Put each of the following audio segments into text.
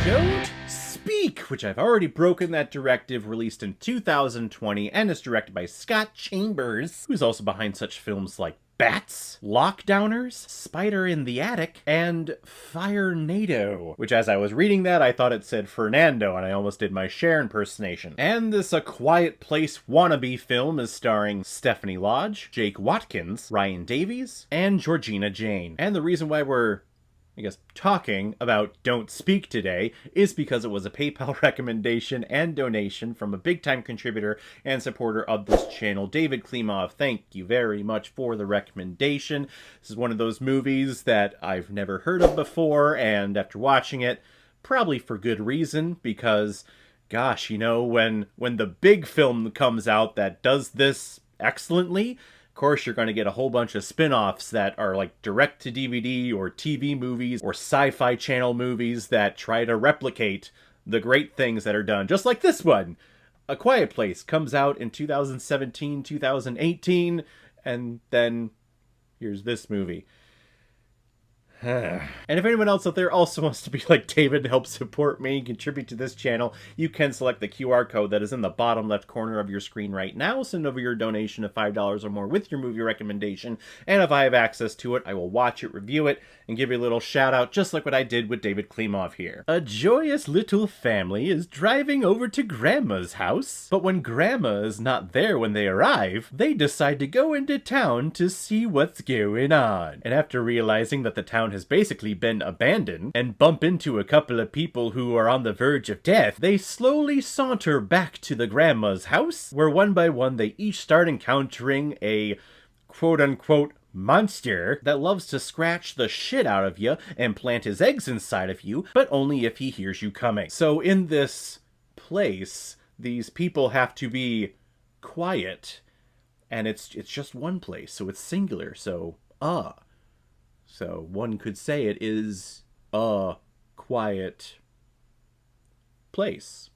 Don't Speak, which I've already broken that directive, released in 2020, and is directed by Scott Chambers, who's also behind such films like Bats, Lockdowners, Spider in the Attic, and Firenado, which as I was reading that, I thought it said Fernando, and I almost did my Cher impersonation. And this A Quiet Place wannabe film is starring Stephanie Lodge, Jake Watkins, Ryan Davies, and Georgina Jane. And the reason why we're talking about Don't Speak today is because it was a PayPal recommendation and donation from a big-time contributor and supporter of this channel, David Klimov. Thank you very much for the recommendation. This is one of those movies that I've never heard of before, and after watching it, probably for good reason, because, gosh, you know, when the big film comes out that does this excellently, of course, you're going to get a whole bunch of spin-offs that are like direct-to-DVD or TV movies or sci-fi channel movies that try to replicate the great things that are done, just like this one. A Quiet Place comes out in 2017, 2018, and then here's this movie. And if anyone else out there also wants to be like David and help support me and contribute to this channel, you can select the QR code that is in the bottom left corner of your screen right now. Send over your donation of $5 or more with your movie recommendation, and if I have access to it, I will watch it, review it, and give you a little shout out, just like what I did with David Klimov here. A joyous little family is driving over to Grandma's house, but when Grandma is not there when they arrive, they decide to go into town to see what's going on. And after realizing that the town has basically been abandoned and bump into a couple of people who are on the verge of death, they slowly saunter back to the grandma's house, where one by one they each start encountering a quote-unquote monster that loves to scratch the shit out of you and plant his eggs inside of you, but only if he hears you coming. So in this place, these people have to be quiet, and it's just one place, so it's singular, so So one could say it is a quiet place.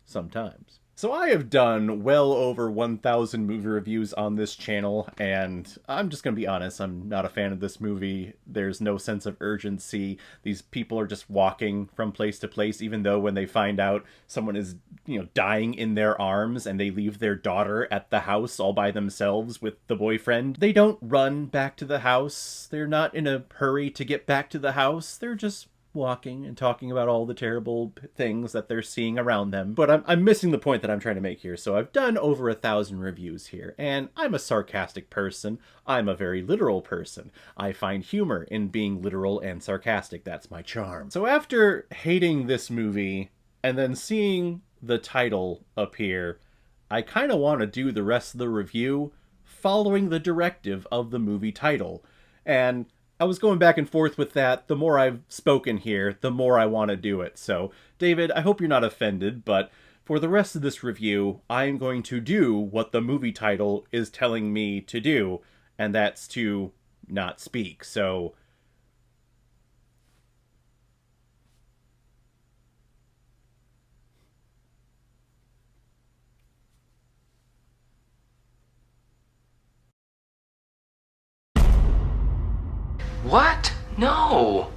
Sometimes. So I have done well over 1,000 movie reviews on this channel, and I'm just gonna be honest, I'm not a fan of this movie. There's no sense of urgency. These people are just walking from place to place, even though when they find out someone is, you know, dying in their arms and they leave their daughter at the house all by themselves with the boyfriend, they don't run back to the house. They're not in a hurry to get back to the house. They're just walking and talking about all the terrible things that they're seeing around them. But I'm missing the point that I'm trying to make here. So I've done over 1,000 reviews here, and I'm a sarcastic person. I'm a very literal person. I find humor in being literal and sarcastic. That's my charm. So after hating this movie and then seeing the title appear, I kind of want to do the rest of the review following the directive of the movie title. And I was going back and forth with that. The more I've spoken here, the more I want to do it. So, David, I hope you're not offended, but for the rest of this review, I'm going to do what the movie title is telling me to do, and that's to not speak. So, What? No!